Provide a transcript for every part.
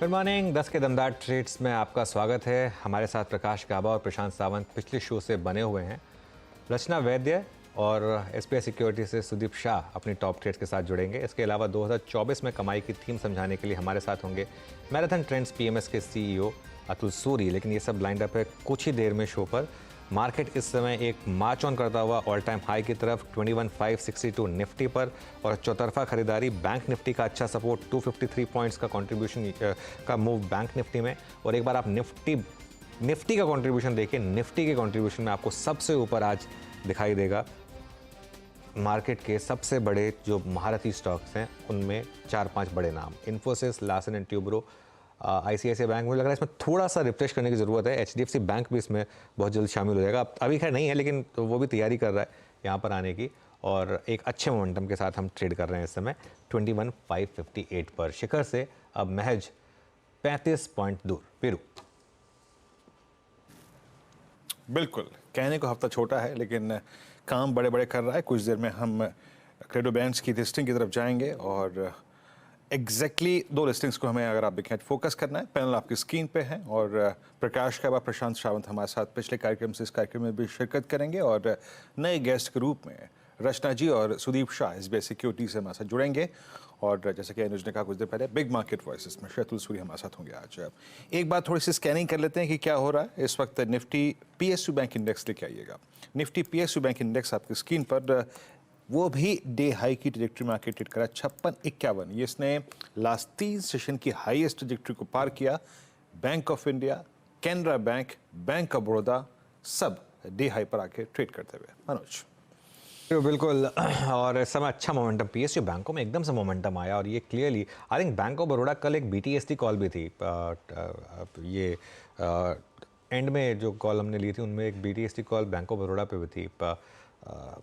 Good morning. 10 के दमदार trades में आपका स्वागत है। हमारे साथ प्रकाश गाबा और प्रशांत सावंत पिछले शो से बने हुए हैं। रचना वैद्य और एसबीआई सिक्योरिटी से सुदीप शाह अपनी टॉप ट्रेड्स के साथ जुड़ेंगे। इसके अलावा 2024 में कमाई की थीम समझाने के लिए हमारे साथ होंगे मैराथन ट्रेंड्स पीएमएस के सीईओ अतुल सूरी। लेकिन ये सब लाइंड अप है कुछ ही देर में शो पर। मार्केट इस समय एक मार्च ऑन करता हुआ ऑल टाइम हाई की तरफ 21,562 निफ्टी पर, और चौतरफा खरीदारी बैंक निफ्टी का अच्छा सपोर्ट 253 पॉइंट्स का कंट्रीब्यूशन का मूव बैंक निफ्टी में। और एक बार आप निफ्टी का कंट्रीब्यूशन देखिए, निफ्टी के कंट्रीब्यूशन में आपको सबसे ऊपर आज दिखाई देगा मार्केट के सबसे बड़े जो महारथी स्टॉक्स हैं उनमें 4-5 बड़े नाम, Infosys, Larsen and Toubro, ICICI bank. मुझे लग रहा है इसमें थोड़ा सा रिफ्रेश करने की ज़रूरत है। एचडीएफसी बैंक भी इसमें बहुत जल्द शामिल हो जाएगा। अब अभी खैर नहीं है, लेकिन तो वो भी तैयारी कर रहा है यहाँ पर आने की, और एक अच्छे मोमेंटम के साथ हम ट्रेड कर रहे हैं इस समय 21,558 पर। शिखर से अब महज 35 पॉइंट दूर। पीरू। बिल्कुल, कहने को हफ्ता छोटा है लेकिन काम बड़े बड़े कर रहा है। कुछ देर में हम क्रेडो बैंड्स की लिस्टिंग की तरफ जाएंगे और एग्जैक्टली दो लिस्टिंग्स को हमें, अगर आप देखें, फोकस करना है। पैनल आपकी स्क्रीन पे है और प्रकाश का प्रशांत सावंत हमारे साथ पिछले कार्यक्रम से इस कार्यक्रम में भी शिरकत करेंगे, और नए गेस्ट के रूप में रचना जी और सुदीप शाह एसबीआई सिक्योरिटी से हमारे साथ जुड़ेंगे। और जैसे कि अनुज ने कहा कुछ देर पहले, बिग मार्केट वॉइसेस में अतुल सूरी हमारे साथ होंगे आज। एक बार थोड़ी सी स्कैनिंग कर लेते हैं कि क्या हो रहा है इस वक्त। निफ्टी पीएसयू बैंक इंडेक्स लेके आइएगा। निफ्टी पीएसयू बैंक इंडेक्स आपकी स्क्रीन पर, वो भी डे हाई की ट्रेजेक्ट्री में आके ट्रेड करा 5651। ये इसने लास्ट 3 सेशन की हाईएस्ट ट्रेजेक्ट्री को पार किया। Bank of India, Canara bank, bank of Baroda सब डे हाई पर आके ट्रेड करते हुए। मनोज। बिल्कुल, और इस समय अच्छा मोमेंटम पीएसयू बैंकों में एकदम से मोमेंटम आया, और ये clearly I think bank of Baroda कल एक बीटीएसटी कॉल भी थी। ये एंड में जो कॉल हमने ली थी उनमें एक BTST call bank of Baroda पे भी थी।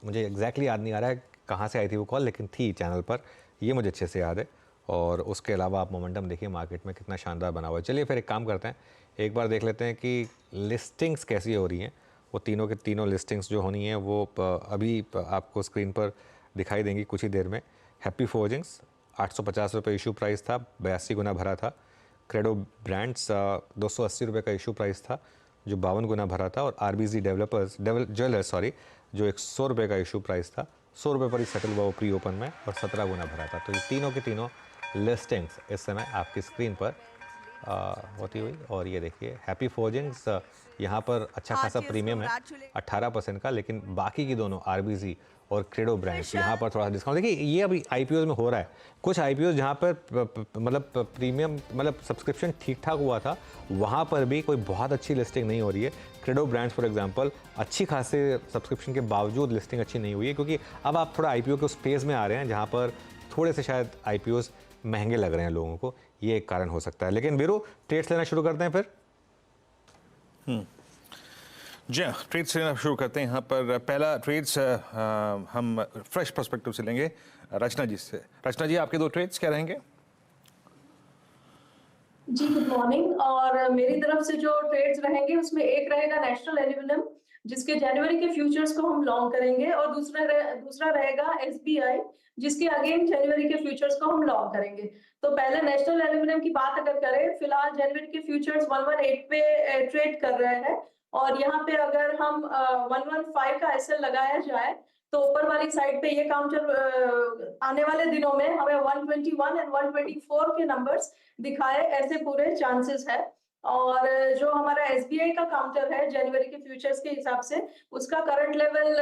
मुझे एग्जैक्टली याद नहीं आ रहा है कहाँ से आई थी वो कॉल, लेकिन थी चैनल पर, ये मुझे अच्छे से याद है। और उसके अलावा आप मोमेंटम देखिए मार्केट में कितना शानदार बना हुआ है। चलिए फिर एक काम करते हैं, एक बार देख लेते हैं कि लिस्टिंग्स कैसी हो रही हैं। वो तीनों के तीनों लिस्टिंग्स जो होनी है वो अभी आपको स्क्रीन पर दिखाई देंगी कुछ ही देर में। हैप्पी फोर्जिंग्स 850 रुपये इशू प्राइस था, 82 गुना भरा था। क्रेडो ब्रांड्स 280 रुपये का इशू प्राइस था जो 52 गुना भरा था। और आरबीजी ज्वेलर्स जो 100 रुपये का इशू प्राइस था, 100 रुपये पर ही सेटल हुआ वो प्री ओपन में, और 17 गुना भरा था। तो ये तीनों के तीनों लिस्टिंग्स इस समय आपकी स्क्रीन पर होती हुई। और ये देखिए हैप्पी फोर्जिंग्स यहाँ पर अच्छा खासा प्रीमियम है 18% का, लेकिन बाकी की दोनों आरबीजी और क्रेडो ब्रांड्स यहाँ पर थोड़ा सा डिस्काउंट। देखिए ये अभी आईपीओ में हो रहा है। कुछ आईपीओ जहाँ पर मतलब प्रीमियम मतलब सब्सक्रिप्शन ठीक ठाक हुआ था, वहाँ पर भी कोई बहुत अच्छी लिस्टिंग नहीं हो रही है। क्रेडो ब्रांड्स फॉर एग्जांपल अच्छी खासे सब्सक्रिप्शन के बावजूद लिस्टिंग अच्छी नहीं हुई है, क्योंकि अब आप थोड़ा आईपीओ के उस फेज़ में आ रहे हैं जहाँ पर थोड़े से शायद आईपीओज महंगे लग रहे हैं लोगों को। ये एक कारण हो सकता है। लेकिन बीरू, ट्रेड्स लेना शुरू करते हैं फिर। जी हाँ, ट्रेड्स लेना शुरू करते हैं। यहाँ पर पहला ट्रेड्स हम फ्रेश पर्सपेक्टिव से लेंगे रचना जी से। रचना जी, आपके 2 ट्रेड्स क्या रहेंगे? जी गुड मॉर्निंग। और मेरी तरफ से जो ट्रेड्स रहेंगे उसमें एक रहेगा नेशनल एल्यूमिनियम, जिसके जनवरी के फ्यूचर्स को हम लॉन्ग करेंगे, और दूसरा रहेगा एसबीआई, जिसके अगेन जनवरी के फ्यूचर्स को हम लॉन्ग करेंगे। तो पहले नेशनल एल्यूमिनियम की बात अगर करें, फिलहाल जनवरी के फ्यूचर्स 118 पे ट्रेड कर रहे हैं, और यहाँ पे अगर हम 115 का एसएल लगाया जाए तो ऊपर वाली साइड पे ये काउंटर आने वाले दिनों में हमें 121 एंड 124 के नंबर्स दिखाए, ऐसे पूरे चांसेस है। और जो हमारा एसबीआई का काउंटर है जनवरी के फ्यूचर्स के हिसाब से, उसका करंट लेवल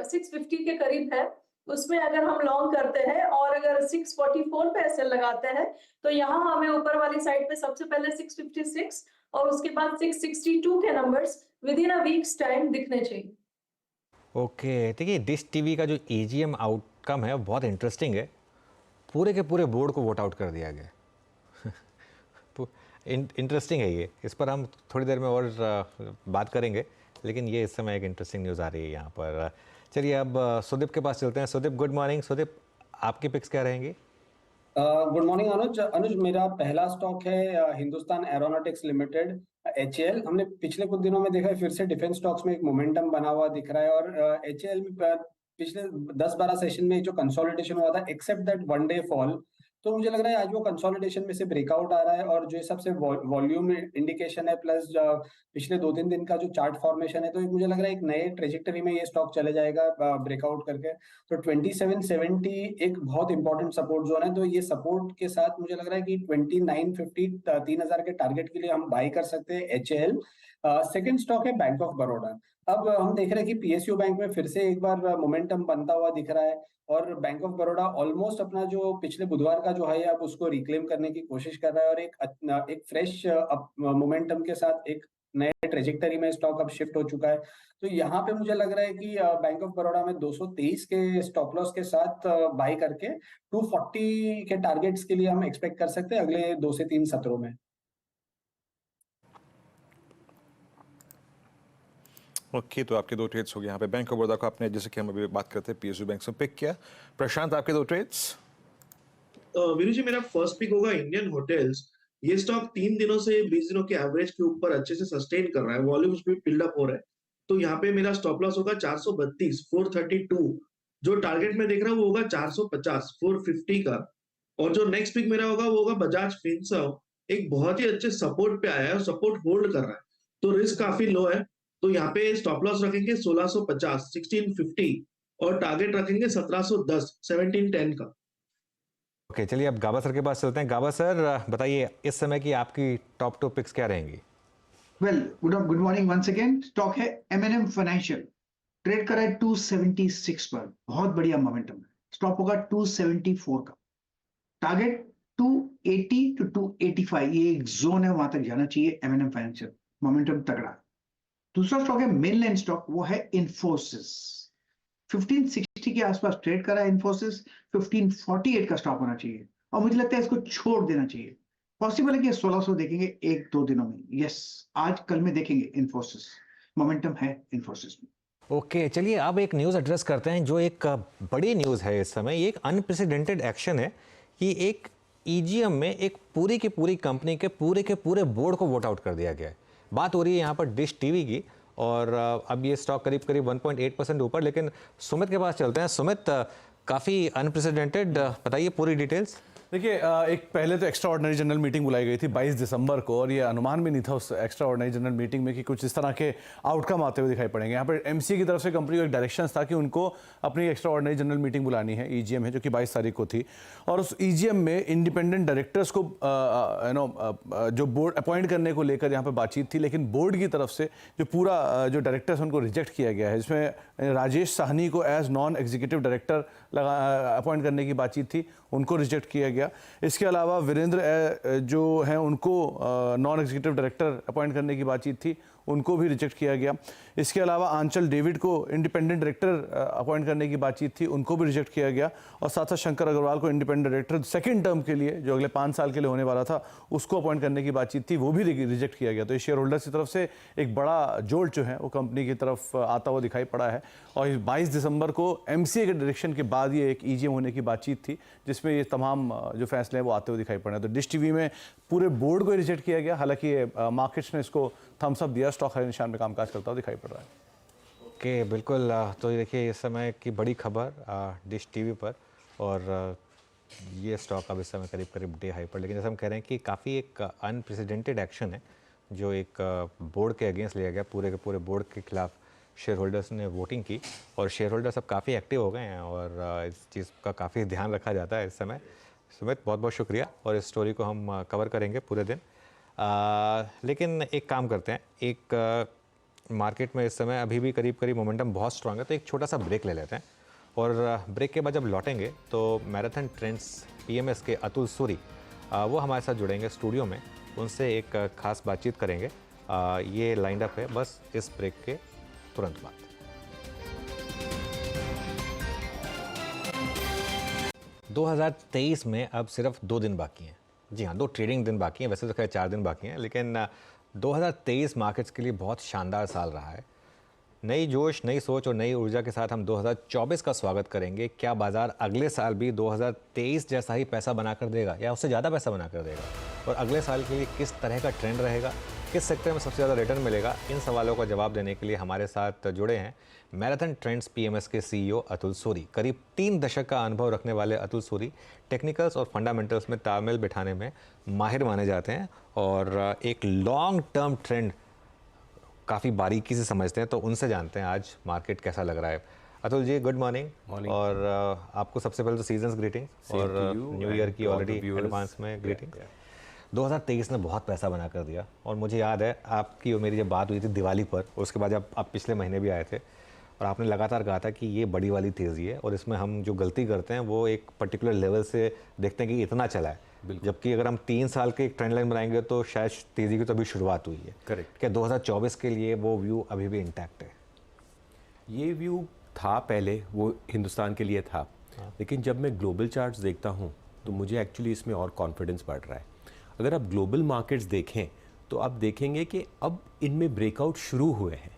650 के करीब है। उसमें अगर हम लॉन्ग करते हैं और अगर 644 पे एसएल लगाते हैं, तो यहाँ हमें ऊपर वाली साइड पे सबसे पहले 656 और उसके बाद 662 के numbers with in a weeks time दिखने चाहिए। ओके, देखिए डिश टीवी का जो एजीएम आउटकम है वो बहुत इंटरेस्टिंग है। पूरे के पूरे बोर्ड को वोट आउट कर दिया गया। इंटरेस्टिंग है ये, इस पर हम थोड़ी देर में और बात करेंगे, लेकिन ये इस समय एक इंटरेस्टिंग न्यूज़ आ रही है यहाँ पर। चलिए अब सुदीप के पास चलते हैं। Sudeep, good morning. सुदीप, आपकी पिक्स क्या रहेंगी? गुड मॉर्निंग अनुज, मेरा पहला स्टॉक है हिंदुस्तान एरोनॉटिक्स लिमिटेड, एचएएल। हमने पिछले कुछ दिनों में देखा है फिर से डिफेंस स्टॉक्स में एक मोमेंटम बना हुआ दिख रहा है, और एचएएल में पिछले 10-12 सेशन में जो कंसोलिडेशन हुआ था, except that one day fall, तो मुझे लग रहा है आज वो कंसोलिडेशन में से ब्रेकआउट आ रहा है, और जो सबसे वॉल्यूम इंडिकेशन है प्लस पिछले 2-3 दिन का जो चार्ट फॉर्मेशन है, तो मुझे लग रहा है एक नए ट्रेजेक्टरी में ये स्टॉक चले जाएगा ब्रेकआउट करके। तो 2770 एक बहुत इंपॉर्टेंट सपोर्ट जोन है, तो ये सपोर्ट के साथ मुझे लग रहा है कि 2950 3000 के टारगेट के लिए हम बाई कर सकते हैं HAL। सेकंड स्टॉक है बैंक ऑफ बड़ौदा। अब हम देख रहे हैं कि PSU बैंक में फिर से एक बार मोमेंटम बनता हुआ दिख रहा है, और बैंक ऑफ बड़ौदा ऑलमोस्ट अपना जो पिछले बुधवार का जो हाई है अब उसको रिक्लेम करने की कोशिश कर रहा है, और एक फ्रेश मोमेंटम के साथ एक नए ट्रेजेक्टरी में स्टॉक अब शिफ्ट हो चुका है। तो यहाँ पे मुझे लग रहा है कि बैंक ऑफ बड़ौदा में 223 के स्टॉप लॉस के साथ बाई करके 240 के टारगेट्स के लिए हम एक्सपेक्ट कर सकते हैं अगले 2 से 3 सत्रों में। ओके, तो आपके 2 ट्रेड्स हो गए यहाँ पे। बैंक ऑफ बड़ौदा को आपने, जैसे कि हम अभी बात करते हैं, PSU बैंक से पिक किया। प्रशांत, आपके 2 ट्रेड्स। वीरू जी, मेरा फर्स्ट पिक होगा इंडियन होटल्स। ये स्टॉक 3 दिनों से 20 दिनों के एवरेज के ऊपर अच्छे से सस्टेन कर रहा है, वॉल्यूम्स भी बिल्डअप हो रहा है। तो यहाँ पे मेरा स्टॉप लॉस होगा 432, 432। जो टारगेट में देख रहा हूँ वो होगा 450, 450 का। और जो नेक्स्ट पिक मेरा होगा वो होगा बजाज फिनसर्व। एक बहुत ही अच्छे सपोर्ट पे आया है और सपोर्ट होल्ड कर रहा है, तो रिस्क काफी लो है। तो यहाँ पे स्टॉप लॉस रखेंगे 1650, 1650, और टारगेट रखेंगे 1710, 1710 का। ओके, चलिए अब गाबा सर के पास चलते हैं। गाबा सर, बताइए इस समय की आपकी टॉप 2 पिक्स क्या रहेंगी? Well, good morning once again. Stock है M&M फाइनेंशियल, ट्रेड कर रहा है 276 पर, बहुत बढ़िया मोमेंटम है। स्टॉप होगा 274 का, टारगेट 280 to 285, ये एक जोन है, वहां तक जाना चाहिए M&M फाइनेंशियल, मोमेंटम तगड़ा है। दूसरा स्टॉक है मेनलैंड स्टॉक, वो है इन्फोसिस। 1560 के आसपास ट्रेड कर रहा है इन्फोसिस, 1548 का स्टॉप होना चाहिए, और मुझे लगता है इसको छोड़ देना चाहिए। पॉसिबल है कि 1600 देखेंगे 1-2 दिनों में। यस, आज कल में देखेंगे इन्फोसिस, मोमेंटम है इन्फोसिस में। ओके, चलिए अब एक न्यूज़ एड्रेस करते हैं जो एक बड़ी न्यूज़ है इस समय। ये एक अनप्रेसिडेंटेड एक्शन है कि एक EGM में एक पूरी की पूरी कंपनी के पूरे बोर्ड को वोट आउट कर दिया गया है। बात हो रही है यहाँ पर डिश टीवी की, और अब ये स्टॉक करीब 1.8% ऊपर। लेकिन सुमित के पास चलते हैं। सुमित, काफ़ी अनप्रेसिडेंटेड, बताइए पूरी डिटेल्स। देखिए, एक पहले तो एक्स्ट्रा ऑर्डिनरी जनरल मीटिंग बुलाई गई थी 22 दिसंबर को, और ये अनुमान भी नहीं था उस एक्स्ट्रा ऑर्डिनरी जनरल मीटिंग में कि कुछ इस तरह के आउटकम आते हुए दिखाई पड़ेंगे। यहाँ पर MCA की तरफ से कंपनी को एक डायरेक्शन था कि उनको अपनी एक्स्ट्रा ऑर्डिनरी जनरल मीटिंग बुलानी है, EGM है जो कि 22 तारीख को थी, और उस EGM में इंडिपेंडेंट डायरेक्टर्स को जो बोर्ड अपॉइंट करने को लेकर यहाँ पर बातचीत थी। लेकिन बोर्ड की तरफ से जो पूरा जो डायरेक्टर्स उनको रिजेक्ट किया गया है, जिसमें राजेश साहनी को as non executive director appoint करने की बातचीत थी, उनको रिजेक्ट किया गया। इसके अलावा वीरेंद्र जो हैं उनको नॉन एग्जीक्यूटिव डायरेक्टर अपॉइंट करने की बातचीत थी, उनको भी रिजेक्ट किया गया। इसके अलावा आंचल डेविड को इंडिपेंडेंट डायरेक्टर अपॉइंट करने की बातचीत थी, उनको भी रिजेक्ट किया गया। और साथ साथ शंकर अग्रवाल को इंडिपेंडेंट डायरेक्टर सेकंड टर्म के लिए, जो अगले 5 साल के लिए होने वाला था, उसको अपॉइंट करने की बातचीत थी, वो भी रिजेक्ट किया गया। तो शेयर होल्डर्स की तरफ से एक बड़ा जोल्ट जो है वो कंपनी की तरफ आता हुआ दिखाई पड़ा है। और 22 दिसंबर को MCA के डायरेक्शन के बाद ये एक EGM होने की बातचीत थी, जिसमें ये तमाम जो फैसले हैं वो आते हुए दिखाई पड़े हैं। तो डिश टीवी में पूरे बोर्ड को रिजेक्ट किया गया। हालांकि मार्केट्स ने इसको थम्स अप दिया, स्टॉक हरे निशान में कामकाज करता हुआ दिखाई पड़ रहा है। ओके, बिल्कुल। तो ये देखिए इस समय की बड़ी खबर डिश टीवी पर, और ये स्टॉक अब इस समय करीब डे हाई पर। लेकिन जैसे हम कह रहे हैं कि काफ़ी एक अनप्रेसिडेंटेड एक्शन है जो एक बोर्ड के अगेंस्ट लिया गया। पूरे के पूरे बोर्ड के खिलाफ शेयर होल्डर्स ने वोटिंग की, और शेयर होल्डर्स अब काफ़ी एक्टिव हो गए हैं, और इस चीज़ का काफ़ी ध्यान रखा जाता है इस समय। सुमित, बहुत बहुत शुक्रिया, और इस स्टोरी को हम कवर करेंगे पूरे दिन। लेकिन एक काम करते हैं, एक मार्केट में इस समय अभी भी करीब मोमेंटम बहुत स्ट्रांग है, तो एक छोटा सा ब्रेक ले लेते हैं, और ब्रेक के बाद जब लौटेंगे तो मैराथन ट्रेंड्स PMS के अतुल सूरी वो हमारे साथ जुड़ेंगे स्टूडियो में, उनसे एक खास बातचीत करेंगे। ये लाइंड अप है बस इस ब्रेक के तुरंत बाद। – 2023 में अब सिर्फ 2 दिन बाकी हैं। जी हाँ, 2 ट्रेडिंग दिन बाकी हैं, वैसे तो खैर 4 दिन बाकी हैं, लेकिन 2023 मार्केट्स के लिए बहुत शानदार साल रहा है। नई जोश, नई सोच और नई ऊर्जा के साथ हम 2024 का स्वागत करेंगे। क्या बाज़ार अगले साल भी 2023 जैसा ही पैसा बनाकर देगा, या उससे ज़्यादा पैसा बनाकर देगा? और अगले साल के लिए किस तरह का ट्रेंड रहेगा, किस सेक्टर में सबसे ज़्यादा रिटर्न मिलेगा, इन सवालों का जवाब देने के लिए हमारे साथ जुड़े हैं मैराथन ट्रेंड्स पीएमएस के सीईओ अतुल सूरी। करीब 3 दशक का अनुभव रखने वाले अतुल सूरी टेक्निकल्स और फंडामेंटल्स में तालमेल बिठाने में माहिर माने जाते हैं और एक लॉन्ग टर्म ट्रेंड काफ़ी बारीकी से समझते हैं। तो उनसे जानते हैं आज मार्केट कैसा लग रहा है। Atul ji, good morning. और आपको सबसे पहले तो सीजन्स ग्रीटिंग और न्यू ईयर की ऑलरेडी एडवांस में ग्रीटिंग। 2023 ने बहुत पैसा बना कर दिया और मुझे याद है आपकी और मेरी जब बात हुई थी दिवाली पर, उसके बाद जब आप पिछले महीने भी आए थे और आपने लगातार कहा था कि ये बड़ी वाली तेज़ी है और इसमें हम जो गलती करते हैं वो एक पर्टिकुलर लेवल से देखते हैं कि इतना चला है, जबकि अगर हम 3 साल के एक ट्रेंड लाइन बनाएंगे तो शायद तेज़ी की तो अभी शुरुआत हुई है। करेक्ट। क्या 2024 के लिए वो व्यू अभी भी इंटैक्ट है? ये व्यू था पहले, वो हिंदुस्तान के लिए था, लेकिन जब मैं ग्लोबल चार्ट्स देखता हूँ तो मुझे एक्चुअली इसमें और कॉन्फिडेंस बढ़ रहा है। अगर आप ग्लोबल मार्केट्स देखें तो आप देखेंगे कि अब इनमें ब्रेकआउट शुरू हुए हैं।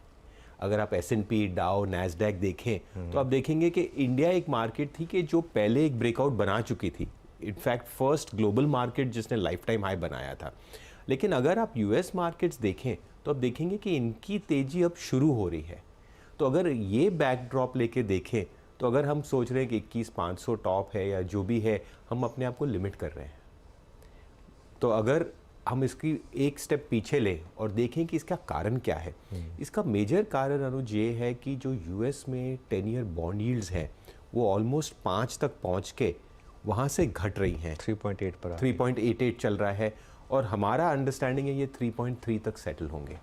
अगर आप S&P, डाउ, नैस्डैक देखें तो आप देखेंगे कि इंडिया एक मार्केट थी कि जो पहले एक ब्रेकआउट बना चुकी थी, इनफैक्ट फर्स्ट ग्लोबल मार्केट जिसने लाइफ टाइम हाई बनाया था। लेकिन अगर आप US मार्केट्स देखें तो आप देखेंगे कि इनकी तेज़ी अब शुरू हो रही है। तो अगर ये बैकड्रॉप लेके देखें तो अगर हम सोच रहे हैं कि 21,500 टॉप है या जो भी है, हम अपने आप को लिमिट कर रहे हैं। तो अगर हम इसकी एक स्टेप पीछे लें और देखें कि इसका कारण क्या है, इसका मेजर कारण अनुज ये है कि जो US में 10 ईयर बॉन्ड यील्ड्स हैं वो ऑलमोस्ट 5 तक पहुंच के वहाँ से घट रही हैं। 3.8 पर 3.88 चल रहा है और हमारा अंडरस्टैंडिंग है ये 3.3 तक सेटल होंगे।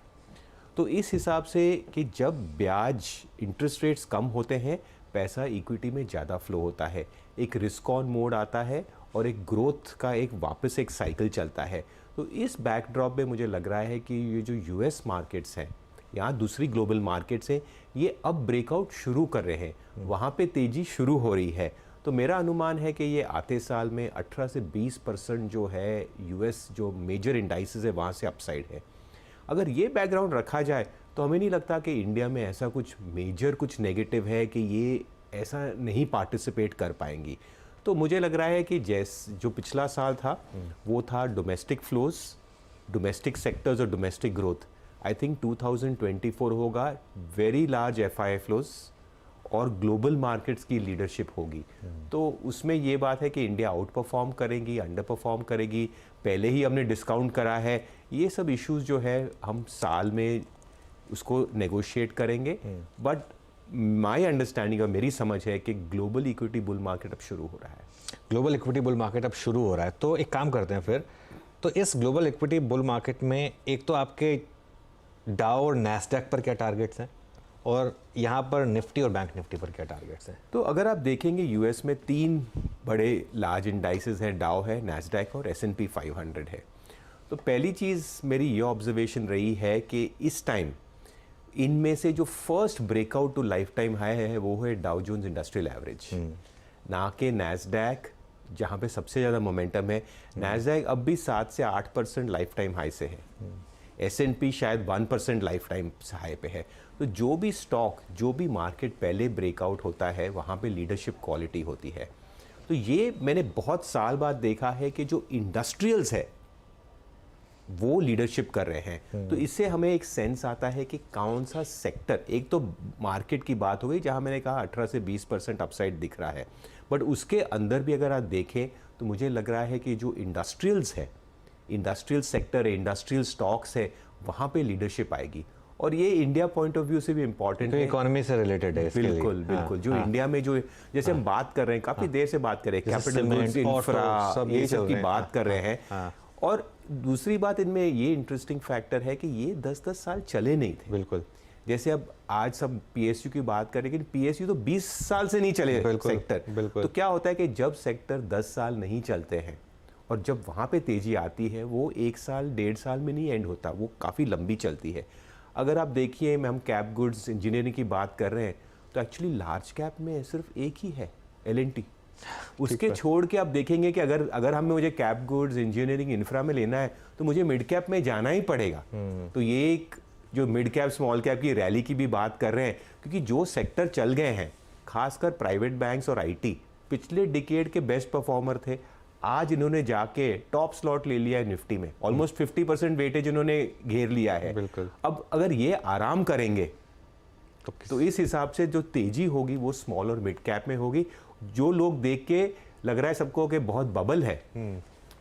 तो इस हिसाब से कि जब ब्याज इंटरेस्ट रेट्स कम होते हैं, पैसा इक्विटी में ज़्यादा फ्लो होता है, एक रिस्क ऑन मोड आता है और एक ग्रोथ का एक वापस एक साइकिल चलता है। तो इस बैकड्रॉप में मुझे लग रहा है कि ये जो US मार्केट्स हैं या दूसरी ग्लोबल मार्केट्स हैं, ये अब ब्रेकआउट शुरू कर रहे हैं, वहाँ पे तेज़ी शुरू हो रही है। तो मेरा अनुमान है कि ये आते साल में 18 से 20% जो है US जो मेजर इंडाइसेस है वहाँ से अपसाइड है। अगर ये बैकग्राउंड रखा जाए तो हमें नहीं लगता कि इंडिया में ऐसा कुछ मेजर कुछ नेगेटिव है कि ये ऐसा नहीं पार्टिसिपेट कर पाएंगी। तो मुझे लग रहा है कि जो पिछला साल था वो था डोमेस्टिक फ्लोज, डोमेस्टिक सेक्टर्स और डोमेस्टिक ग्रोथ। आई थिंक 2024 होगा वेरी लार्ज FII फ्लोज और ग्लोबल मार्केट्स की लीडरशिप होगी। तो उसमें ये बात है कि इंडिया आउट परफॉर्म करेगी, अंडर परफॉर्म करेगी, पहले ही हमने डिस्काउंट करा है, ये सब इश्यूज जो है हम साल में उसको नेगोशिएट करेंगे। बट माय अंडरस्टैंडिंग और मेरी समझ है कि ग्लोबल इक्विटी बुल मार्केट अब शुरू हो रहा है। ग्लोबल इक्विटी बुल मार्केट अब शुरू हो रहा है, तो एक काम करते हैं फिर। तो इस ग्लोबल इक्विटी बुल मार्केट में एक तो आपके डाउ और नैस्डैक पर क्या टारगेट्स हैं और यहाँ पर निफ्टी और बैंक निफ्टी पर क्या टारगेट्स हैं? तो अगर आप देखेंगे US में 3 बड़े लार्ज इंडाइसेस हैं, डाउ है, नैस्डैक और S&P 500 है। तो पहली चीज़ मेरी ये ऑब्जर्वेशन रही है कि इस टाइम इनमें से जो first breakout to lifetime high है वो है डाउ जोन्स इंडस्ट्रियल एवरेज, ना कि नैस्डैक जहाँ पे सबसे ज़्यादा मोमेंटम है। नैस्डैक अब भी 7 से 8% लाइफ टाइम हाई से है, S&P शायद 1% लाइफ टाइम हाई पे है। तो जो भी स्टॉक, जो भी मार्केट पहले ब्रेकआउट होता है वहाँ पे लीडरशिप क्वालिटी होती है। तो ये मैंने बहुत साल बाद देखा है कि जो इंडस्ट्रियल्स है वो लीडरशिप कर रहे हैं। तो इससे हमें एक सेंस आता है कि कौन सा सेक्टर, एक तो मार्केट की बात हो गई जहां मैंने कहा 18 से 20% अपसाइड दिख रहा है, बट उसके अंदर भी अगर आप देखें तो मुझे लग रहा है कि जो इंडस्ट्रियल्स है, इंडस्ट्रियल सेक्टर है, इंडस्ट्रियल स्टॉक्स है, वहाँ पे लीडरशिप आएगी। और ये इंडिया पॉइंट ऑफ व्यू से भी इम्पोर्टेंट है, इकोनॉमी से रिलेटेड है इसके लिए। बिल्कुल बिल्कुल। जो इंडिया में जो जैसे हम बात कर रहे हैं, काफ़ी देर से बात कर रहे हैं, कैपिटल गुड्स, इंफ्रा, ये सब की बात कर रहे हैं। और दूसरी बात इनमें ये इंटरेस्टिंग फैक्टर है कि ये 10-10 साल चले नहीं थे। बिल्कुल। जैसे अब आज सब PSU की बात करें, लेकिन PSU तो 20 साल से नहीं चले सेक्टर। बिल्कुल। तो क्या होता है कि जब सेक्टर 10 साल नहीं चलते हैं और जब वहाँ पे तेज़ी आती है वो 1 साल 1.5 साल में नहीं एंड होता, वो काफ़ी लंबी चलती है। अगर आप देखिए, हम कैप गुड्स इंजीनियरिंग की बात कर रहे हैं तो एक्चुअली लार्ज कैप में सिर्फ एक ही है, L&T। उसके छोड़ के आप देखेंगे कि अगर हमें मुझे कैप गुड्स, इंजीनियरिंग, इंफ्रा में लेना है तो मुझे मिड कैप में जाना ही पड़ेगा। तो ये एक जो मिड कैप स्मॉल कैप की रैली की भी बात कर रहे हैं, क्योंकि जो सेक्टर चल गए हैं, खासकर प्राइवेट बैंक्स और IT पिछले डिकेड के बेस्ट परफॉर्मर थे, आज इन्होंने जाके टॉप स्लॉट ले लिया है निफ्टी में, ऑलमोस्ट 50% वेटेज इन्होंने घेर लिया है। बिल्कुल। अब अगर ये आराम करेंगे तो इस हिसाब से जो तेजी होगी वो स्मॉल और मिड कैप में होगी। जो लोग देख के लग रहा है सबको कि बहुत बबल है,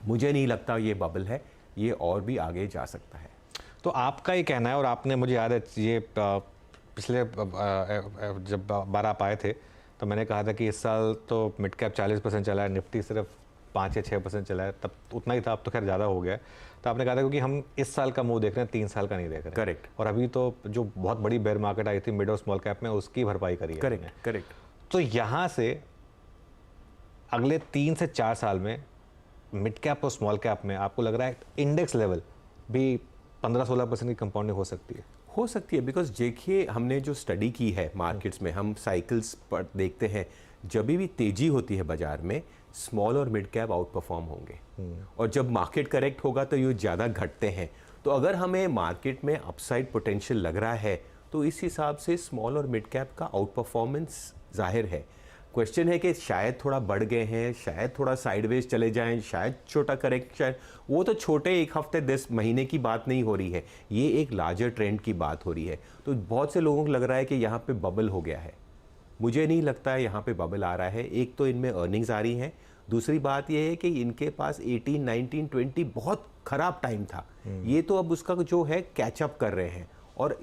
मुझे नहीं लगता ये बबल है, ये और भी आगे जा सकता है। तो आपका ही कहना है, और आपने, मुझे याद है ये पिछले जब बार आप आए थे तो मैंने कहा था कि इस साल तो मिड कैप 40% चला है, निफ्टी सिर्फ 5 या 6% चला है, तब उतना ही था, अब तो खैर ज़्यादा हो गया है। तो आपने कहा था क्योंकि हम इस साल का मूव देख रहे हैं, 3 साल का नहीं देख रहे हैं। करेक्ट। और अभी तो जो बहुत बड़ी बेयर मार्केट आई थी मिड और स्मॉल कैप में, उसकी भरपाई करी है। करेक्ट। तो यहाँ से अगले 3 से 4 साल में मिड कैप और स्मॉल कैप में आपको लग रहा है इंडेक्स लेवल भी 15-16% की कंपाउंडिंग हो सकती है? बिकॉज देखिए हमने जो स्टडी की है मार्केट्स में, हम साइकिल्स पर देखते हैं, जब भी तेजी होती है बाजार में स्मॉल और मिड कैप आउट परफॉर्म होंगे, और जब मार्केट करेक्ट होगा तो ये ज़्यादा घटते हैं। तो अगर हमें मार्केट में अपसाइड पोटेंशियल लग रहा है तो इस हिसाब से स्मॉल और मिड कैप का आउट परफॉर्मेंस जाहिर है। क्वेश्चन है कि शायद थोड़ा बढ़ गए हैं, शायद थोड़ा साइडवेज चले जाएं, शायद छोटा करेक्शन, वो तो छोटे 1 हफ्ते 10 महीने की बात नहीं हो रही है, ये एक लार्जर ट्रेंड की बात हो रही है। तो बहुत से लोगों को लग रहा है कि यहाँ पे बबल हो गया है, मुझे नहीं लगता है यहाँ पे बबल आ रहा है। एक तो इनमें अर्निंग्स आ रही हैं, दूसरी बात ये है कि इनके पास 18, 19, 20 बहुत ख़राब टाइम था, ये तो अब उसका जो है कैचअप कर रहे हैं, और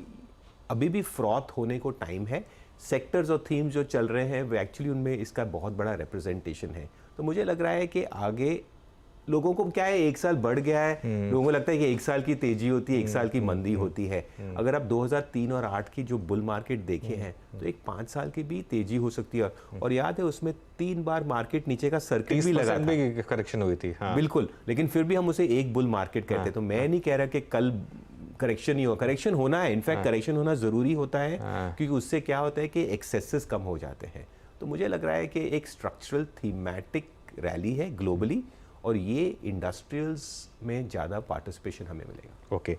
अभी भी फ्रॉथ होने को टाइम है। सेक्टर्स और थीम्स जो चल रहे हैं वो एक्चुअली उनमें इसका बहुत बड़ा रिप्रेजेंटेशन है। तो मुझे लग रहा है कि आगे लोगों को क्या है, 1 साल बढ़ गया है, लोगों को लगता है कि 1 साल की तेजी होती है, 1 साल की मंदी होती है। अगर आप 2003 और 8 की जो बुल मार्केट देखे हैं तो एक 5 साल की भी तेजी हो सकती है। और याद है उसमें 3 बार मार्केट नीचे का सर्किट भी लगा था, करेक्शन हुई थी। हाँ। बिल्कुल, लेकिन फिर भी हम उसे एक बुल मार्केट कहते हैं। तो मैं नहीं कह रहा कि कल करेक्शन ही हो, करेक्शन होना है, इनफैक्ट करेक्शन होना ज़रूरी होता है, क्योंकि उससे क्या होता है कि एक्सेसेस कम हो जाते हैं। तो मुझे लग रहा है कि एक स्ट्रक्चरल थीमेटिक रैली है ग्लोबली, और ये इंडस्ट्रियल्स में ज़्यादा पार्टिसिपेशन हमें मिलेगा। ओके,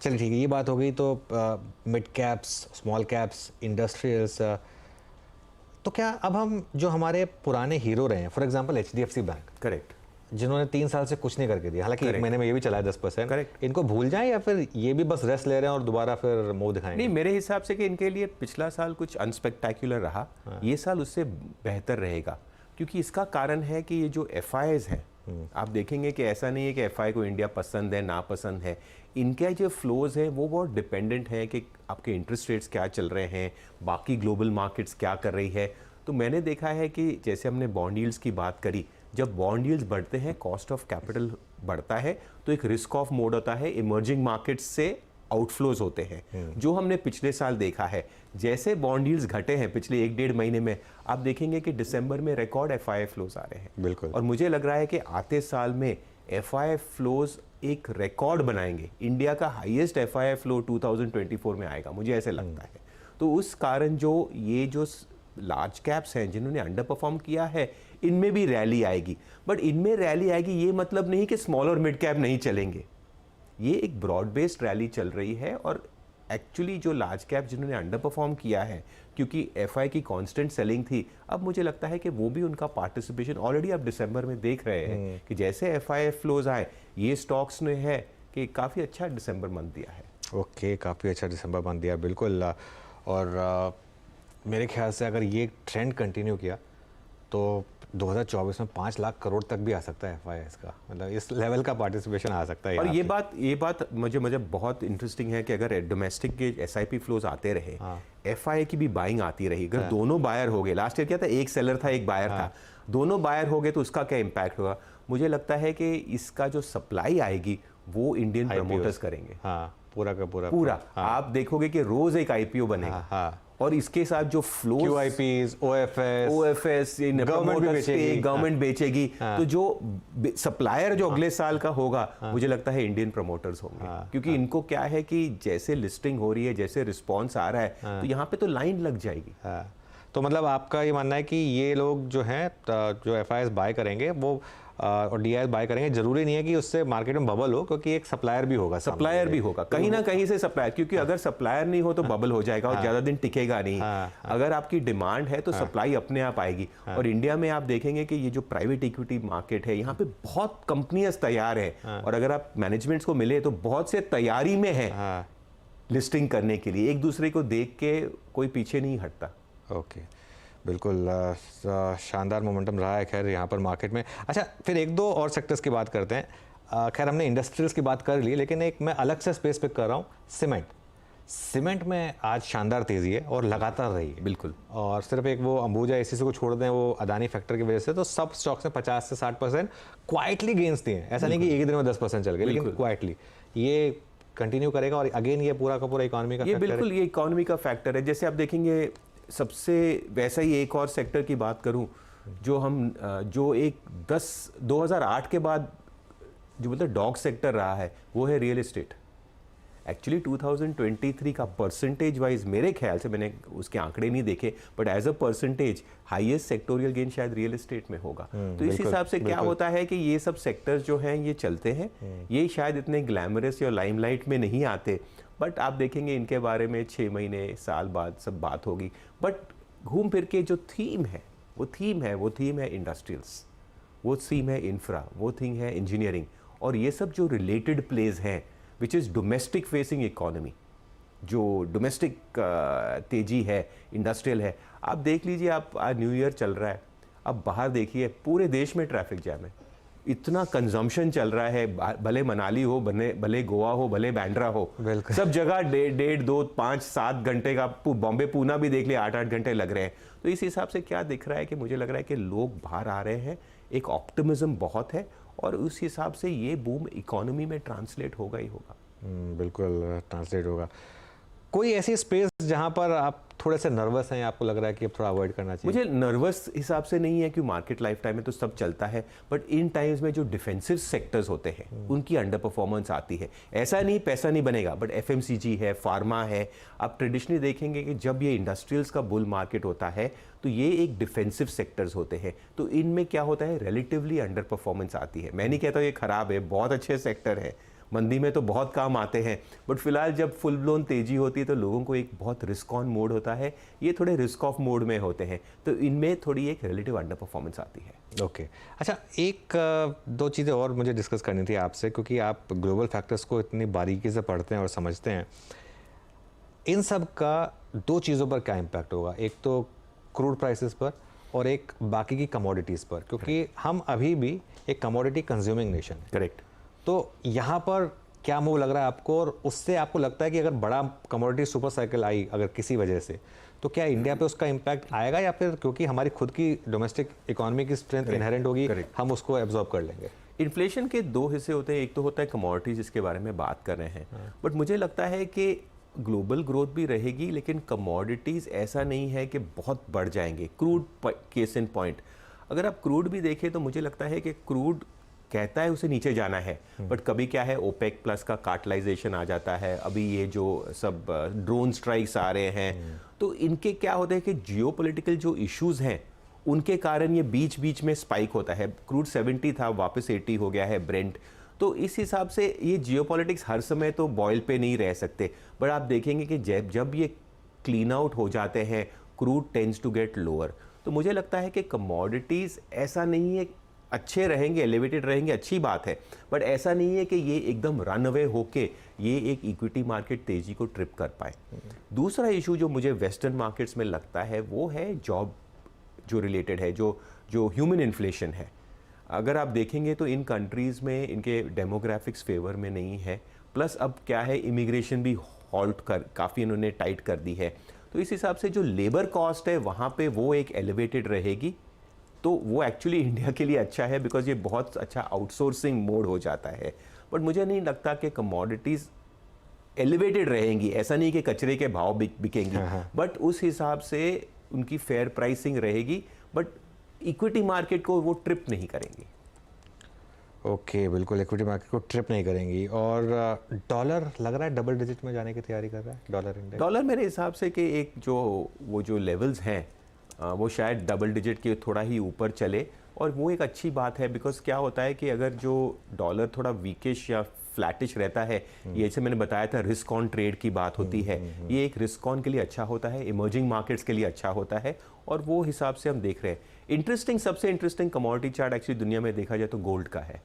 चलिए ठीक है, ये बात हो गई। तो mid caps, small caps, industrials, तो क्या अब हम जो हमारे पुराने हीरो रहे हैं, for example HDFC bank, correct, जिन्होंने 3 साल से कुछ नहीं करके दिया, हालांकि 1 महीने में ये भी चला है 10%, करेक्ट, इनको भूल जाएं या फिर ये भी बस रेस्ट ले रहे हैं और दोबारा फिर मुंह दिखाएंगे? नहीं, मेरे हिसाब से कि इनके लिए पिछला साल कुछ अनस्पेक्टेक्युलर रहा, ये साल उससे बेहतर रहेगा, क्योंकि इसका कारण है कि ये जो FIs हैं, आप देखेंगे कि ऐसा नहीं है कि FI को इंडिया पसंद है ना पसंद है, इनके जो फ्लोज हैं वो बहुत डिपेंडेंट है कि आपके इंटरेस्ट रेट्स क्या चल रहे हैं, बाकी ग्लोबल मार्केट्स क्या कर रही है। तो मैंने देखा है कि जैसे हमने बॉन्ड यील्ड्स की बात करी, जब बॉन्ड यील्ड्स बढ़ते हैं कॉस्ट ऑफ कैपिटल बढ़ता है, तो एक रिस्क ऑफ मोड होता है, इमर्जिंग मार्केट्स से आउटफ्लोज होते हैं, जो हमने पिछले साल देखा है। जैसे बॉन्ड यील्ड्स घटे हैं पिछले 1-1.5 महीने में, आप देखेंगे कि दिसंबर में रिकॉर्ड FI फ्लोज आ रहे हैं। बिल्कुल। और मुझे लग रहा है कि आते साल में FI फ्लोज एक रिकॉर्ड बनाएंगे, इंडिया का हाईएस्ट FI फ्लो 2024 में आएगा, मुझे ऐसे लगता है। तो उस कारण जो ये जो लार्ज कैप्स हैं जिन्होंने अंडर परफॉर्म किया है, इनमें भी रैली आएगी, बट इनमें रैली आएगी ये मतलब नहीं कि स्मॉल और मिड कैप नहीं चलेंगे। ये एक ब्रॉड बेस्ड रैली चल रही है, और एक्चुअली जो लार्ज कैप जिन्होंने अंडर परफॉर्म किया है क्योंकि FI की कांस्टेंट सेलिंग थी, अब मुझे लगता है कि वो भी उनका पार्टिसिपेशन ऑलरेडी आप दिसंबर में देख रहे हैं कि जैसे FI फ्लोज आए, ये स्टॉक्स ने है कि काफ़ी अच्छा दिसंबर मंथ दिया है। ओके, काफ़ी अच्छा दिसंबर मंथ दिया, बिल्कुल। और मेरे ख्याल से अगर ये ट्रेंड कंटिन्यू किया तो 2024 में 5 लाख करोड़ तक भी आ सकता है FIs का, मतलब इस लेवल का पार्टिसिपेशन आ सकता है। और ये बात मुझे बहुत इंटरेस्टिंग है कि अगर डोमेस्टिक के SIP फ्लोज आते रहे, FI की भी बाइंग आती रही, अगर दोनों बायर हो गए, लास्ट ईयर क्या था, एक सेलर था एक बायर था, दोनों बायर हो गए तो उसका क्या इम्पैक्ट होगा? मुझे लगता है कि इसका जो सप्लाई आएगी वो इंडियन प्रमोटर्स करेंगे। हाँ, पूरा का पूरा। आप देखोगे कि रोज एक IPO बनेगा, और इसके साथ जो फ्लो QIPs, OFS गवर्नमेंट बेचेगी, तो जो सप्लायर जो अगले साल का होगा, मुझे लगता है इंडियन प्रमोटर्स होंगे, क्योंकि इनको क्या है कि जैसे लिस्टिंग हो रही है, जैसे रिस्पॉन्स आ रहा है, तो यहाँ पे तो लाइन लग जाएगी। तो मतलब आपका ये मानना है कि ये लोग जो हैं जो एफआईआईज बाय करेंगे वो और डीआईएस बाय करेंगे, जरूरी नहीं है कि उससे मार्केट में बबल हो, क्योंकि एक सप्लायर भी होगा, सप्लायर भी होगा कहीं ना कहीं से सप्लायर, क्योंकि अगर सप्लायर नहीं हो तो बबल हो जाएगा और ज्यादा दिन टिकेगा नहीं। अगर आपकी डिमांड है तो सप्लाई अपने आप आएगी। और इंडिया में आप देखेंगे कि ये जो प्राइवेट इक्विटी मार्केट है, यहाँ पे बहुत कंपनियां तैयार है, और अगर आप मैनेजमेंट्स को मिले तो बहुत से तैयारी में है लिस्टिंग करने के लिए, एक दूसरे को देख के कोई पीछे नहीं हटता। ओके, बिल्कुल शानदार मोमेंटम रहा है खैर यहाँ पर मार्केट में। अच्छा, फिर एक दो और सेक्टर्स की बात करते हैं। खैर हमने इंडस्ट्रियल्स की बात कर ली, लेकिन एक मैं अलग से स्पेस पिक कर रहा हूँ, सीमेंट में आज शानदार तेज़ी है और लगातार रही है। बिल्कुल। और सिर्फ एक वो अंबुजा एसीसी को छोड़ दें, वो अदानी फैक्टर की वजह से, तो सब स्टॉक्स में 50 से 60% क्वाइटली गेंस दिए हैं। ऐसा नहीं कि एक ही दिन में 10% चल गए, लेकिन क्वाइटली ये कंटिन्यू करेगा। और अगेन ये पूरा का पूरा इकोनॉमी का फैक्टर है। बिल्कुल, ये इकोनॉमी का फैक्टर है। जैसे आप देखेंगे सबसे वैसा ही एक और सेक्टर की बात करूं जो एक 2008 के बाद जो मतलब डॉग सेक्टर रहा है, वो है रियल एस्टेट। एक्चुअली 2023 का परसेंटेज वाइज मेरे ख्याल से, मैंने उसके आंकड़े नहीं देखे, but as a percentage highest sectorial gain शायद रियल एस्टेट में होगा। तो इस हिसाब से क्या होता है कि ये सब सेक्टर्स जो हैं ये चलते हैं, ये शायद इतने ग्लैमरस या लाइमलाइट में नहीं आते, बट आप देखेंगे इनके बारे में 6 महीने साल बाद सब बात होगी। बट घूम फिर के जो थीम है वो थीम है इंडस्ट्रियल्स, वो थीम है इंफ्रा, वो थीम है इंजीनियरिंग, और ये सब जो रिलेटेड प्लेज हैं which is domestic facing economy, जो डोमेस्टिक तेजी है, इंडस्ट्रियल है। आप देख लीजिए, आप आज न्यू ईयर चल रहा है, अब बाहर देखिए पूरे देश में ट्रैफिक जैम है, इतना कंजम्पशन चल रहा है, भले मनाली हो, भले गोवा हो, भले बैंड्रा हो, सब जगह 1.5, 2, 5, 7 घंटे का, बॉम्बे पूना भी देख लिया 8-8 घंटे लग रहे हैं। तो इस हिसाब से क्या दिख रहा है कि मुझे लग रहा है कि लोग बाहर आ रहे हैं, एक ऑप्टिमिज्म बहुत है, और उस हिसाब से ये बूम इकोनॉमी में ट्रांसलेट होगा ही होगा। बिल्कुल ट्रांसलेट होगा। कोई ऐसी स्पेस जहां पर आप थोड़े से नर्वस हैं, आपको लग रहा है कि अब थोड़ा अवॉइड करना चाहिए? मुझे नर्वस हिसाब से नहीं है, कि मार्केट लाइफ टाइम में तो सब चलता है, बट इन टाइम्स में जो डिफेंसिव सेक्टर्स होते हैं उनकी अंडर परफॉर्मेंस आती है। ऐसा नहीं पैसा नहीं बनेगा, बट एफएमसीजी है, फार्मा है, आप ट्रेडिशनली देखेंगे कि जब ये इंडस्ट्रियल्स का बुल मार्केट होता है तो ये एक डिफेंसिव सेक्टर्स होते हैं, तो इनमें क्या होता है, रिलेटिवली अंडर परफॉर्मेंस आती है। मैं नहीं कहता ये खराब है, बहुत अच्छे सेक्टर है, मंदी में तो बहुत काम आते हैं, बट फिलहाल जब फुल ब्लोन तेजी होती है तो लोगों को एक बहुत रिस्क ऑन मोड होता है, ये थोड़े रिस्क ऑफ मोड में होते हैं, तो इनमें थोड़ी एक रिलेटिव अंडर परफॉर्मेंस आती है। ओके, अच्छा, एक दो चीज़ें और मुझे डिस्कस करनी थी आपसे, क्योंकि आप ग्लोबल फैक्टर्स को इतनी बारीकी से पढ़ते हैं और समझते हैं। इन सब का 2 चीज़ों पर क्या इम्पैक्ट होगा, एक तो क्रूड प्राइसेस पर और एक बाकी की कमोडिटीज़ पर, क्योंकि हम अभी भी एक कमोडिटी कंज्यूमिंग नेशन है। करेक्ट। तो यहाँ पर क्या मूव लग रहा है आपको, और उससे आपको लगता है कि अगर बड़ा कमोडिटी सुपर साइकिल आई अगर किसी वजह से, तो क्या इंडिया पे उसका इम्पैक्ट आएगा, या फिर क्योंकि हमारी खुद की डोमेस्टिक इकोनॉमी की स्ट्रेंथ इनहेरेंट होगी, हम उसको एब्जॉर्ब कर लेंगे? इन्फ्लेशन के 2 हिस्से होते हैं, एक तो होता है कमोडिटीज, जिसके बारे में बात कर रहे हैं, बट मुझे लगता है कि ग्लोबल ग्रोथ भी रहेगी, लेकिन कमोडिटीज़ ऐसा नहीं है कि बहुत बढ़ जाएंगे। क्रूड केस इन पॉइंट, अगर आप क्रूड भी देखें तो मुझे लगता है कि क्रूड कहता है उसे नीचे जाना है, बट कभी क्या है, ओपेक प्लस का कार्टलाइजेशन आ जाता है, अभी ये जो सब ड्रोन स्ट्राइक्स आ रहे हैं, तो इनके क्या होता है कि जियोपॉलिटिकल जो इश्यूज हैं उनके कारण ये बीच बीच में स्पाइक होता है। क्रूड 70 था, वापस 80 हो गया है ब्रेंट, तो इस हिसाब से ये जियोपॉलिटिक्स हर समय तो बॉयल पे नहीं रह सकते, बट आप देखेंगे कि जब ये क्लीन आउट हो जाते हैं, crude tends to get lower. तो मुझे लगता है कि कमोडिटीज़ ऐसा नहीं है, अच्छे रहेंगे, एलिवेटेड रहेंगे, अच्छी बात है, बट ऐसा नहीं है कि ये एकदम रन अवे होके ये एक इक्विटी मार्केट तेजी को ट्रिप कर पाए। दूसरा इशू जो मुझे वेस्टर्न मार्केट्स में लगता है वो है जॉब जो रिलेटेड है, जो ह्यूमन इन्फ्लेशन है। अगर आप देखेंगे तो इन कंट्रीज़ में इनके डेमोग्राफिक्स फेवर में नहीं है, प्लस अब क्या है, इमिग्रेशन भी हॉल्ट कर काफ़ी इन्होंने टाइट कर दी है, तो इस हिसाब से जो लेबर कॉस्ट है वहाँ पे वो एक एलिवेटेड रहेगी, तो वो एक्चुअली इंडिया के लिए अच्छा है, बिकॉज ये बहुत अच्छा आउटसोर्सिंग मोड हो जाता है। बट मुझे नहीं लगता कि कमोडिटीज़ एलिवेटेड रहेंगी, ऐसा नहीं कि कचरे के भाव बिकेंगी, बट उस हिसाब से उनकी फेयर प्राइसिंग रहेगी, बट इक्विटी मार्केट को वो ट्रिप नहीं करेंगी। ओके, बिल्कुल इक्विटी मार्केट को ट्रिप नहीं करेंगी। और डॉलर लग रहा है डबल डिजिट में जाने की तैयारी कर रहा है, डॉलर इंडेक्स। डॉलर मेरे हिसाब से कि एक जो लेवल्स हैं वो शायद डबल डिजिट के थोड़ा ही ऊपर चले, और वो एक अच्छी बात है बिकॉज क्या होता है कि अगर जो डॉलर थोड़ा वीकिश या फ्लैटिश रहता है, ये जैसे मैंने बताया था रिस्क ऑन ट्रेड की बात होती है, ये एक रिस्क ऑन के लिए अच्छा होता है, इमर्जिंग मार्केट्स के लिए अच्छा होता है, और वो हिसाब से हम देख रहे हैं। सबसे इंटरेस्टिंग कमोडिटी चार्ट एक्चुअली दुनिया में देखा जाए तो गोल्ड का है।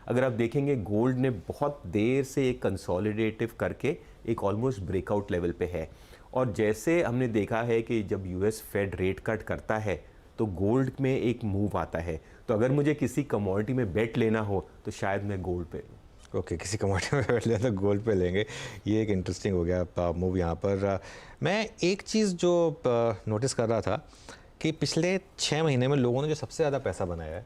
अगर आप देखेंगे गोल्ड ने बहुत देर से एक कंसोलिडेटिव करके एक ऑलमोस्ट ब्रेकआउट लेवल पे है, और जैसे हमने देखा है कि जब यूएस फेड रेट कट करता है तो गोल्ड में एक मूव आता है। तो अगर मुझे किसी कमोडिटी में बेट लेना हो तो शायद मैं गोल्ड पे लूँ। ओके, किसी कमोडिटी में बैठ लिया तो गोल्ड पे लेंगे, ये एक इंटरेस्टिंग हो गया मूव यहाँ पर। मैं एक चीज़ जो नोटिस कर रहा था कि पिछले 6 महीने में लोगों ने जो सबसे ज़्यादा पैसा बनाया है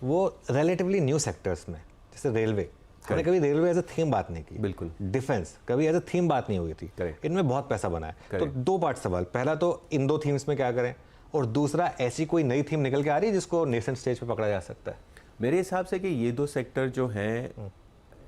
वो रिलेटिवली न्यू सेक्टर्स में, जैसे रेलवे, हमने कभी रेलवे एज अ थीम बात नहीं की, बिल्कुल। डिफेंस कभी एज अ थीम बात नहीं हुई थी, Correct. इनमें बहुत पैसा बना है। तो Correct. 2 पार्ट सवाल, पहला तो इन 2 थीम्स में क्या करें, और दूसरा ऐसी कोई नई थीम निकल के आ रही है जिसको नेशनल स्टेज पे पकड़ा जा सकता है? मेरे हिसाब से कि ये 2 सेक्टर जो हैं,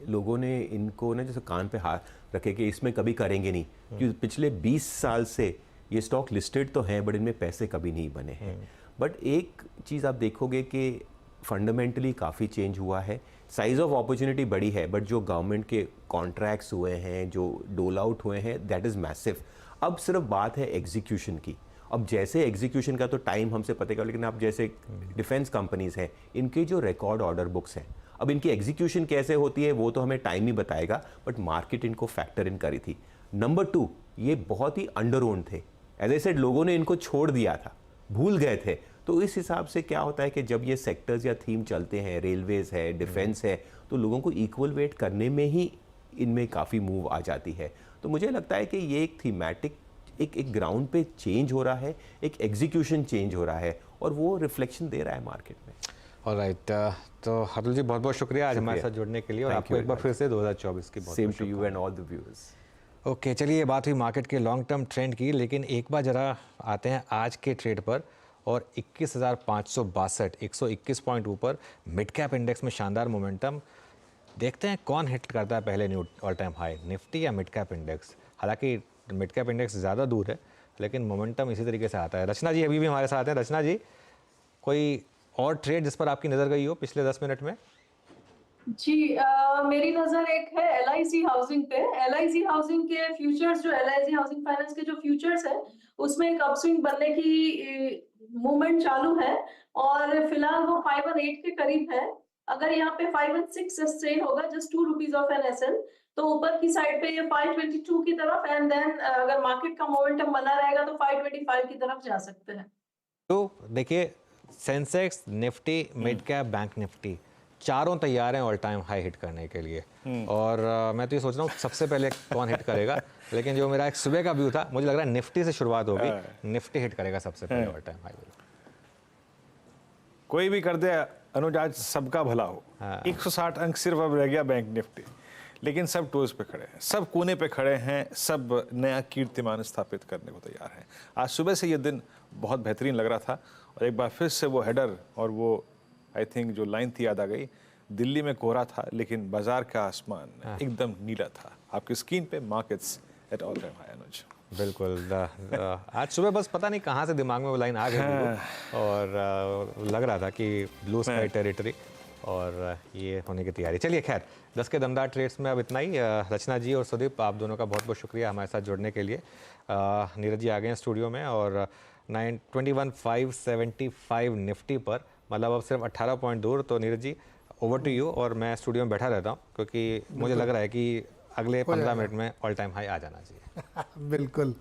लोगों ने इनको ना जैसे कान पे हाथ रखे कि इसमें कभी करेंगे नहीं, क्योंकि पिछले 20 साल से ये स्टॉक लिस्टेड तो हैं बट इनमें पैसे कभी नहीं बने हैं। बट एक चीज़ आप देखोगे कि फंडामेंटली काफ़ी चेंज हुआ है, साइज़ ऑफ अपॉर्चुनिटी बड़ी है, बट जो गवर्नमेंट के कॉन्ट्रैक्ट्स हुए हैं, जो डोल आउट हुए हैं, दैट इज़ मैसिव। अब सिर्फ बात है एग्जीक्यूशन की। अब जैसे एग्जीक्यूशन का तो टाइम हमसे पता है, लेकिन अब जैसे डिफेंस कंपनीज़ हैं, इनके जो रिकॉर्ड ऑर्डर बुक्स हैं, अब इनकी एग्जीक्यूशन कैसे होती है वो तो हमें टाइम ही बताएगा, बट मार्केट इनको फैक्टर इन करी थी। नंबर 2, ये बहुत ही under on the, as a said लोगों ने इनको छोड़ दिया था, भूल गए थे। तो इस हिसाब से क्या होता है कि जब ये सेक्टर्स या थीम चलते हैं, रेलवेज है, डिफेंस है, तो लोगों को इक्वल वेट करने में ही इनमें काफ़ी मूव आ जाती है। तो मुझे लगता है कि ये एक थीमेटिक एक ग्राउंड पे चेंज हो रहा है, एक एग्जीक्यूशन चेंज हो रहा है, और वो रिफ्लेक्शन दे रहा है मार्केट में। ऑलराइट, तो अतुल जी बहुत बहुत शुक्रिया आज हमारे साथ जुड़ने के लिए, और आपको एक बार फिर से 2024 की बहुत same to you and all the viewers. Okay, चलिए ये बात हुई मार्केट के लॉन्ग टर्म ट्रेंड की, लेकिन एक बार ज़रा आते हैं आज के ट्रेड पर। और 21,562, 121 पॉइंट ऊपर, मिड कैप इंडेक्स में शानदार मोमेंटम। देखते हैं कौन हिट करता है पहले knew all time high, Nifty या मिड कैप इंडेक्स। हालांकि मिड कैप इंडेक्स ज़्यादा दूर है, लेकिन मोमेंटम इसी तरीके से आता है। रचना जी अभी भी हमारे साथ हैं। रचना जी, कोई और ट्रेड जिस पर आपकी नज़र गई हो पिछले 10 मिनट में? जी, मेरी नजर एक है LIC हाउसिंग पे। LIC हाउसिंग के फ्यूचर्स, जो LIC हाउसिंग फाइनेंस के जो फ्यूचर्स है, उसमें एक अपस्विंग बनने की मूवमेंट चालू है, और फिलहाल वो 518 के करीब है। अगर यहाँ पे 516 सस्टेन होगा, just 2 rupees off an SL, तो ऊपर की साइड पे ये 522 की तरफ, एंड देन अगर मार्केट का मोमेंटम बना रहेगा तो 525 की तरफ जा सकते हैं। तो देखिए, Sensex, Nifty, mid cap, bank Nifty, चारों तैयार हैं ऑल टाइम हाई हिट करने के लिए। और मैं तो ये सोच रहा हूँ सबसे पहले कौन हिट करेगा, लेकिन जो मेरा एक सुबह का व्यू था, मुझे लग रहा है निफ्टी से शुरुआत होगी, निफ्टी हिट करेगा सबसे पहले ऑल टाइम हाई। कोई भी कर दे अनुज, आज सबका भला हो। 160 अंक सिर्फ अब रह गया बैंक निफ्टी, लेकिन सब टोज पे खड़े हैं, सब कोने पे खड़े हैं, सब नया कीर्तिमान स्थापित करने को तैयार हैं। आज सुबह से ये दिन बहुत बेहतरीन लग रहा था, और एक बार फिर से वो हेडर और वो आई थिंक जो लाइन थी याद आ गई। दिल्ली में कोहरा था, लेकिन बाजार का आसमान एकदम नीला था। आपकी स्क्रीन पे markets at all time high. Anuj बिल्कुल, आज सुबह बस पता नहीं कहाँ से दिमाग में वो लाइन आ गई, और लग रहा था कि ब्लू स्काई टेरिटरी, और ये होने की तैयारी। चलिए खैर, 10 के दमदार ट्रेड्स में अब इतना ही। रचना जी और सुदीप, आप दोनों का बहुत बहुत शुक्रिया हमारे साथ जुड़ने के लिए। नीरज जी आ गए हैं स्टूडियो में, और 21,575 निफ्टी पर, मतलब अब सिर्फ 18 पॉइंट दूर। तो Neeraj ji, over to you, और मैं स्टूडियो में बैठा रहता हूँ क्योंकि मुझे लग रहा है कि अगले 15 मिनट में ऑल टाइम हाई आ जाना चाहिए। बिल्कुल।